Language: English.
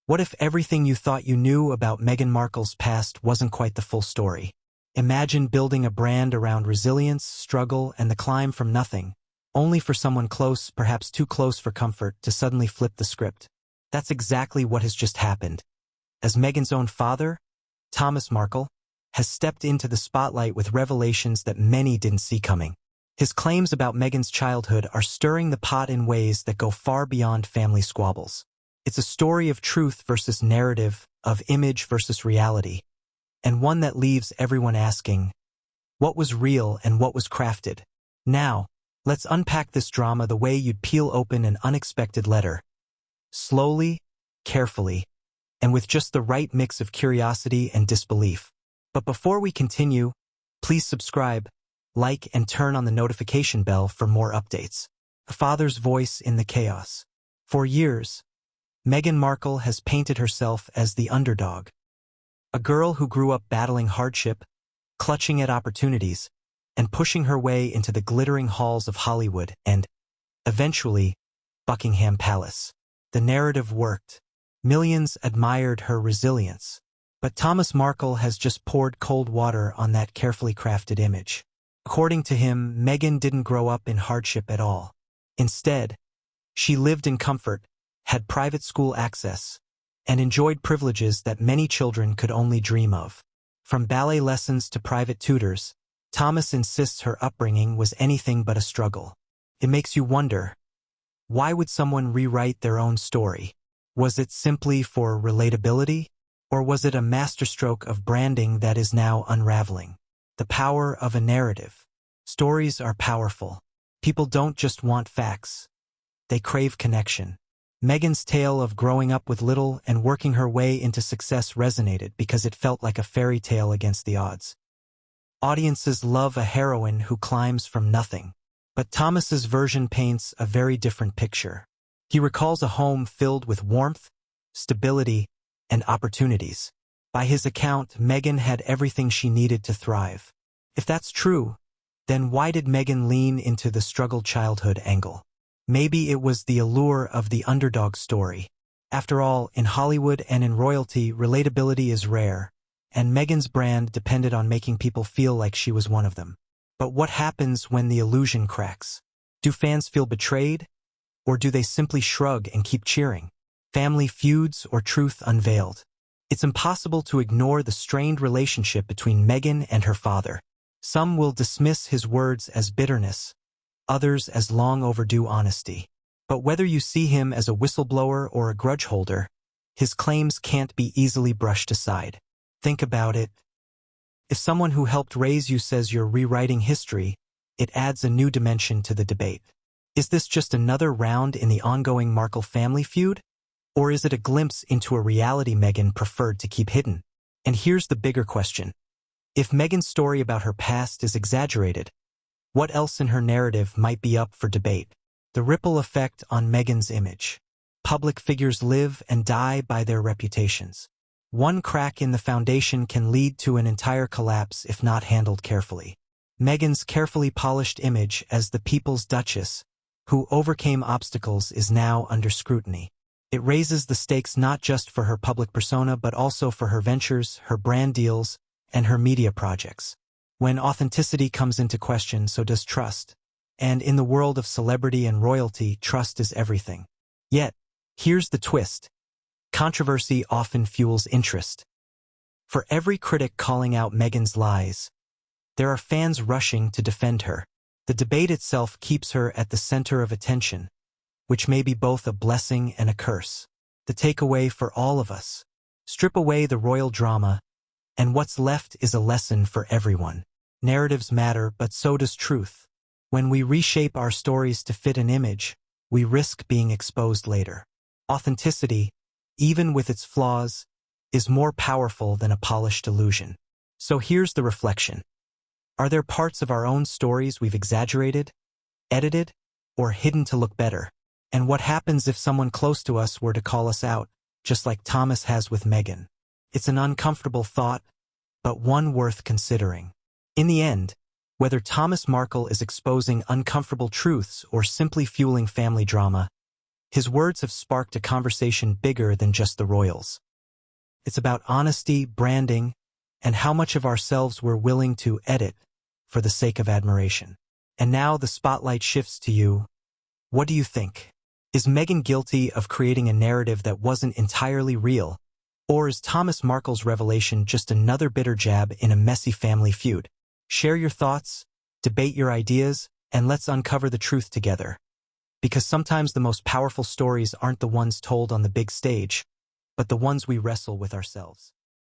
What if everything you thought you knew about Meghan Markle's past wasn't quite the full story? Imagine building a brand around resilience, struggle, and the climb from nothing, only for someone close, perhaps too close for comfort, to suddenly flip the script. That's exactly what has just happened. As Meghan's own father, Thomas Markle, has stepped into the spotlight with revelations that many didn't see coming. His claims about Meghan's childhood are stirring the pot in ways that go far beyond family squabbles. It's a story of truth versus narrative, of image versus reality, and one that leaves everyone asking, what was real and what was crafted? Now, let's unpack this drama the way you'd peel open an unexpected letter. Slowly, carefully, and with just the right mix of curiosity and disbelief. But before we continue, please subscribe, like, and turn on the notification bell for more updates. A father's voice in the chaos. For years, Meghan Markle has painted herself as the underdog. A girl who grew up battling hardship, clutching at opportunities, and pushing her way into the glittering halls of Hollywood and, eventually, Buckingham Palace. The narrative worked. Millions admired her resilience. But Thomas Markle has just poured cold water on that carefully crafted image. According to him, Meghan didn't grow up in hardship at all. Instead, she lived in comfort, had private school access, and enjoyed privileges that many children could only dream of. From ballet lessons to private tutors, Thomas insists her upbringing was anything but a struggle. It makes you wonder, why would someone rewrite their own story? Was it simply for relatability? Or was it a masterstroke of branding that is now unraveling? The power of a narrative. Stories are powerful. People don't just want facts. They crave connection. Meghan's tale of growing up with little and working her way into success resonated because it felt like a fairy tale against the odds. Audiences love a heroine who climbs from nothing. But Thomas's version paints a very different picture. He recalls a home filled with warmth, stability, and opportunities. By his account, Meghan had everything she needed to thrive. If that's true, then why did Meghan lean into the struggled childhood angle? Maybe it was the allure of the underdog story. After all, in Hollywood and in royalty, relatability is rare, and Meghan's brand depended on making people feel like she was one of them. But what happens when the illusion cracks? Do fans feel betrayed? Or do they simply shrug and keep cheering? Family feuds or truth unveiled? It's impossible to ignore the strained relationship between Meghan and her father. Some will dismiss his words as bitterness, others as long overdue honesty. But whether you see him as a whistleblower or a grudge holder, his claims can't be easily brushed aside. Think about it. If someone who helped raise you says you're rewriting history, it adds a new dimension to the debate. Is this just another round in the ongoing Markle family feud? Or is it a glimpse into a reality Meghan preferred to keep hidden? And here's the bigger question. If Meghan's story about her past is exaggerated, what else in her narrative might be up for debate? The ripple effect on Meghan's image. Public figures live and die by their reputations. One crack in the foundation can lead to an entire collapse if not handled carefully. Meghan's carefully polished image as the people's duchess, who overcame obstacles, is now under scrutiny. It raises the stakes not just for her public persona but also for her ventures, her brand deals, and her media projects. When authenticity comes into question, so does trust. And in the world of celebrity and royalty, trust is everything. Yet, here's the twist. Controversy often fuels interest. For every critic calling out Meghan's lies, there are fans rushing to defend her. The debate itself keeps her at the center of attention, which may be both a blessing and a curse. The takeaway for all of us: strip away the royal drama, and what's left is a lesson for everyone. Narratives matter, but so does truth. When we reshape our stories to fit an image, we risk being exposed later. Authenticity, even with its flaws, is more powerful than a polished illusion. So here's the reflection. Are there parts of our own stories we've exaggerated, edited, or hidden to look better? And what happens if someone close to us were to call us out, just like Thomas has with Meghan? It's an uncomfortable thought, but one worth considering. In the end, whether Thomas Markle is exposing uncomfortable truths or simply fueling family drama, His words have sparked a conversation bigger than just the royals. It's about honesty, branding, and how much of ourselves we're willing to edit for the sake of admiration. And now the spotlight shifts to you. What do you think? Is Meghan guilty of creating a narrative that wasn't entirely real? Or is Thomas Markle's revelation just another bitter jab in a messy family feud? Share your thoughts, debate your ideas, and let's uncover the truth together. Because sometimes the most powerful stories aren't the ones told on the big stage, but the ones we wrestle with ourselves.